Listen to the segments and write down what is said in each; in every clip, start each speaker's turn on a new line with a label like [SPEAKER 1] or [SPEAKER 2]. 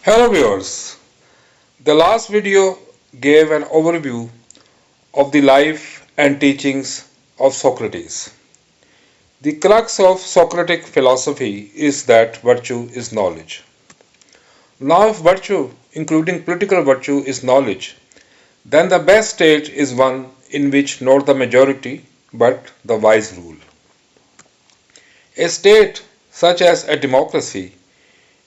[SPEAKER 1] Hello viewers, the last video gave an overview of the life and teachings of Socrates. The crux of Socratic philosophy is that virtue is knowledge. Now if virtue, including political virtue, is knowledge, then the best state is one in which not the majority but the wise rule. A state such as a democracy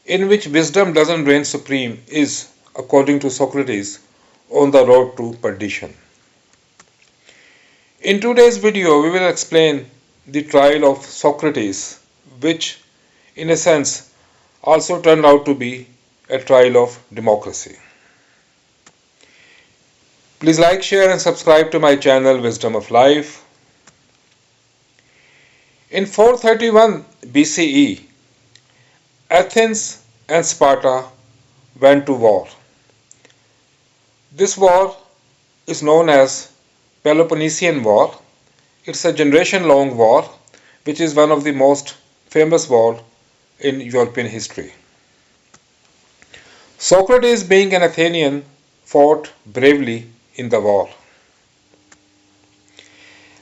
[SPEAKER 1] in which wisdom doesn't reign supreme is, according to Socrates, on the road to perdition. In today's video, we will explain the trial of Socrates, which, in a sense, also turned out to be a trial of democracy. Please like, share, and subscribe to my channel Wisdom of Life. In 431 BCE, Athens and Sparta went to war. This war is known as Peloponnesian War. It's a generation-long war, which is one of the most famous wars in European history. Socrates, being an Athenian, fought bravely in the war.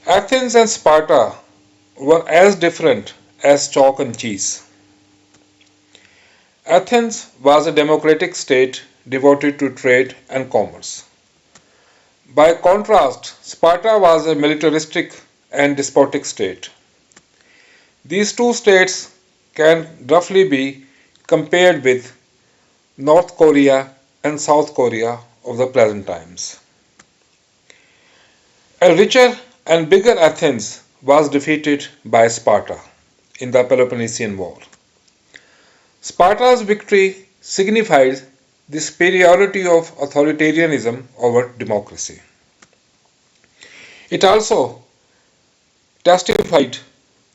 [SPEAKER 1] Athens and Sparta were as different as chalk and cheese. Athens was a democratic state devoted to trade and commerce. By contrast, Sparta was a militaristic and despotic state. These two states can roughly be compared with North Korea and South Korea of the present times. A richer and bigger Athens was defeated by Sparta in the Peloponnesian War. Sparta's victory signified the superiority of authoritarianism over democracy. It also testified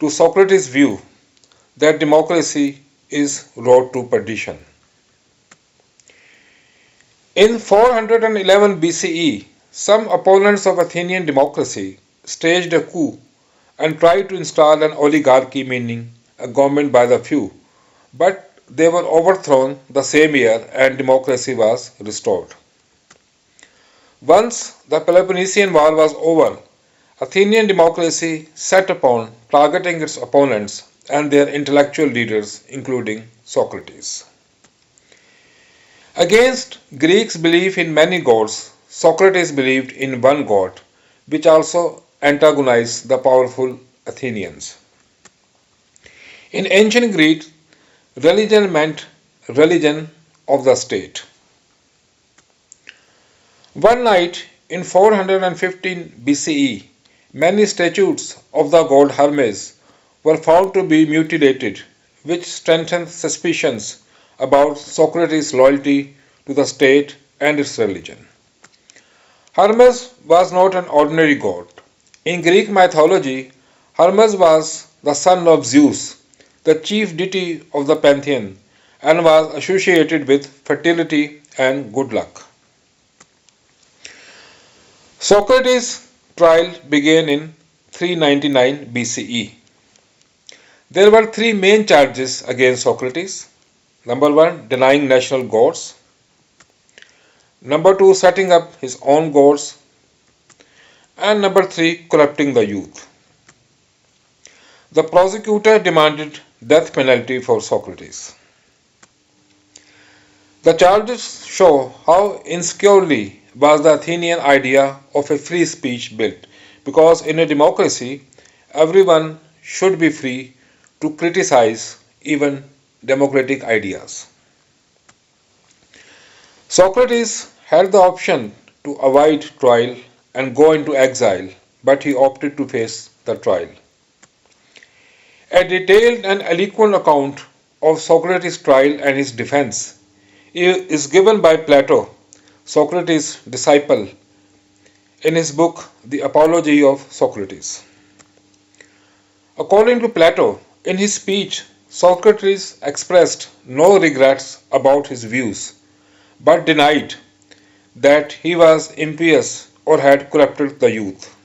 [SPEAKER 1] to Socrates' view that democracy is road to perdition. In 411 BCE, some opponents of Athenian democracy staged a coup and tried to install an oligarchy, meaning a government by the few, but they were overthrown the same year and democracy was restored. Once the Peloponnesian War was over, Athenian democracy set upon targeting its opponents and their intellectual leaders, including Socrates. Against Greeks' belief in many gods, Socrates believed in one god, which also antagonized the powerful Athenians. In ancient Greece, religion meant religion of the state. One night in 415 BCE, many statues of the god Hermes were found to be mutilated, which strengthened suspicions about Socrates' loyalty to the state and its religion. Hermes was not an ordinary god. In Greek mythology, Hermes was the son of Zeus, the chief deity of the pantheon, and was associated with fertility and good luck. Socrates' trial began in 399 BCE. There were three main charges against Socrates. Number one, denying national gods. Number two, setting up his own gods. And number three, corrupting the youth. The prosecutor demanded death penalty for Socrates. The charges show how insecurely was the Athenian idea of a free speech built, because in a democracy, everyone should be free to criticize even democratic ideas. Socrates had the option to avoid trial and go into exile, but he opted to face the trial. A detailed and eloquent account of Socrates' trial and his defense is given by Plato, Socrates' disciple, in his book The Apology of Socrates. According to Plato, in his speech, Socrates expressed no regrets about his views, but denied that he was impious or had corrupted the youth.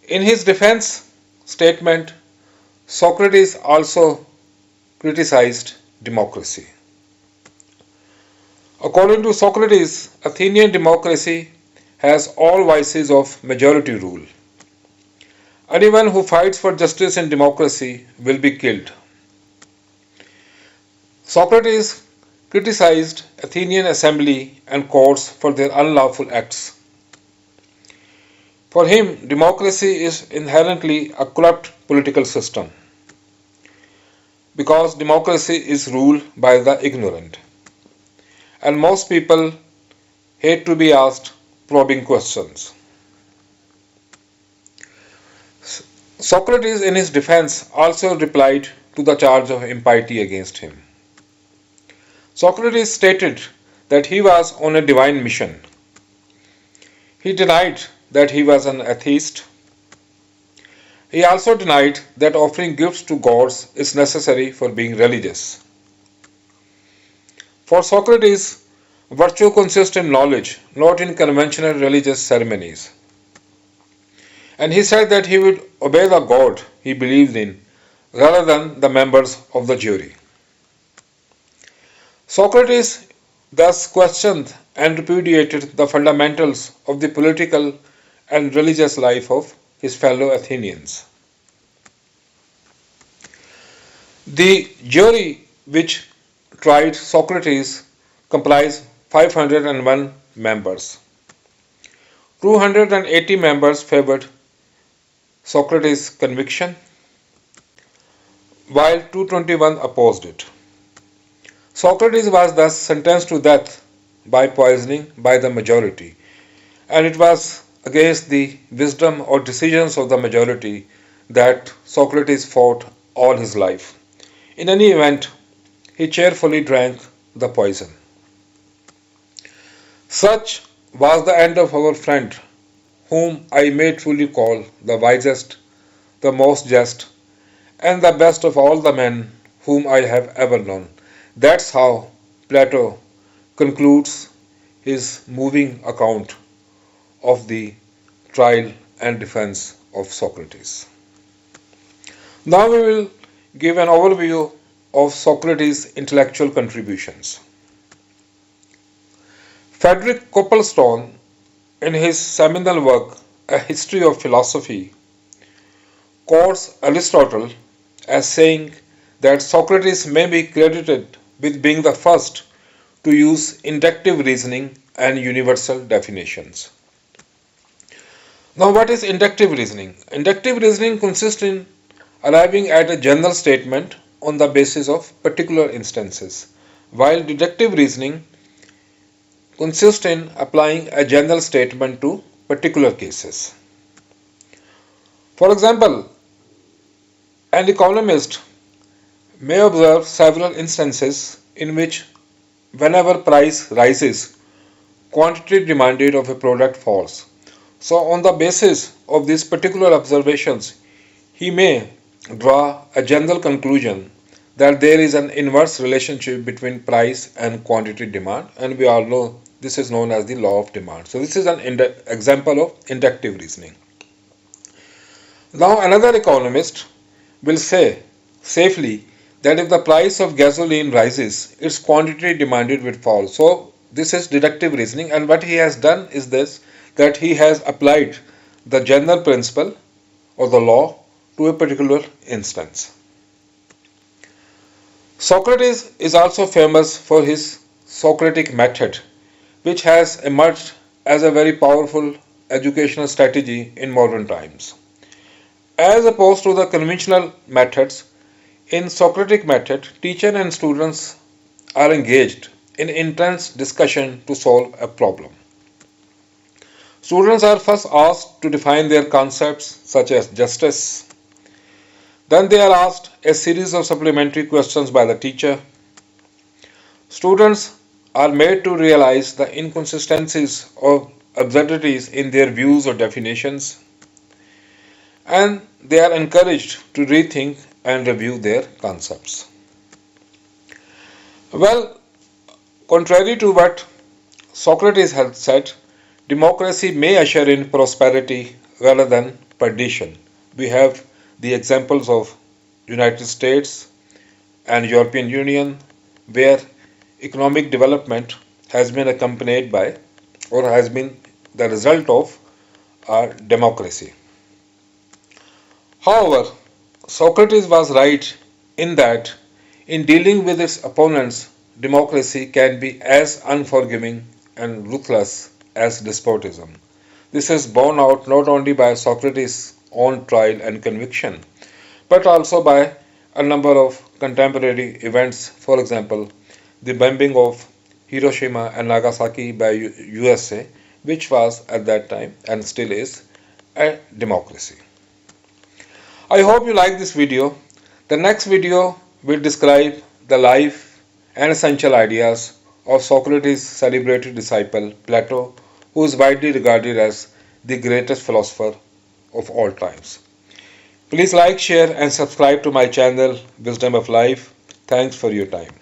[SPEAKER 1] In his defense statement, Socrates also criticized democracy. According to Socrates, Athenian democracy has all vices of majority rule. Anyone who fights for justice and democracy will be killed. Socrates criticized Athenian assembly and courts for their unlawful acts. For him, democracy is inherently a corrupt political system because democracy is ruled by the ignorant. And most people hate to be asked probing questions. Socrates, in his defense, also replied to the charge of impiety against him. Socrates stated that he was on a divine mission. He denied that he was an atheist. He also denied that offering gifts to gods is necessary for being religious. For Socrates, virtue consists in knowledge, not in conventional religious ceremonies. And he said that he would obey the God he believed in rather than the members of the jury. Socrates thus questioned and repudiated the fundamentals of the political and religious life of his fellow Athenians. The jury which tried Socrates comprised 501 members. 280 members favored Socrates' conviction, while 221 opposed it. Socrates was thus sentenced to death by poisoning by the majority, and it was against the wisdom or decisions of the majority that Socrates fought all his life. In any event, he cheerfully drank the poison. Such was the end of our friend, whom I may truly call the wisest, the most just, and the best of all the men whom I have ever known. That's how Plato concludes his moving account of the trial and defense of Socrates. Now we will give an overview of Socrates' intellectual contributions. Frederick Coplestone, in his seminal work A History of Philosophy, quotes Aristotle as saying that Socrates may be credited with being the first to use inductive reasoning and universal definitions. Now, what is inductive reasoning? Inductive reasoning consists in arriving at a general statement on the basis of particular instances, while deductive reasoning consists in applying a general statement to particular cases. For example, an economist may observe several instances in which whenever price rises, quantity demanded of a product falls. So on the basis of these particular observations, he may draw a general conclusion that there is an inverse relationship between price and quantity demand, and we all know this is known as the law of demand. So this is an example of inductive reasoning. Now another economist will say safely that if the price of gasoline rises, its quantity demanded will fall. So this is deductive reasoning, and what he has done is this, that he has applied the general principle or the law to a particular instance. Socrates is also famous for his Socratic method, which has emerged as a very powerful educational strategy in modern times. As opposed to the conventional methods, in Socratic method, teacher and students are engaged in intense discussion to solve a problem. Students are first asked to define their concepts such as justice. Then they are asked a series of supplementary questions by the teacher. Students are made to realize the inconsistencies or absurdities in their views or definitions, and they are encouraged to rethink and review their concepts. Well, contrary to what Socrates had said, democracy may usher in prosperity rather than perdition. We have the examples of United States and European Union where economic development has been accompanied by or has been the result of our democracy. However, Socrates was right in that in dealing with its opponents, democracy can be as unforgiving and ruthless as despotism. This is borne out not only by Socrates' own trial and conviction, but also by a number of contemporary events. For example, the bombing of Hiroshima and Nagasaki by USA, which was at that time and still is a democracy. I hope you like this video. The next video will describe the life and essential ideas of Socrates' celebrated disciple Plato, who is widely regarded as the greatest philosopher of all times. Please like, share, and subscribe to my channel Wisdom of Life. Thanks for your time.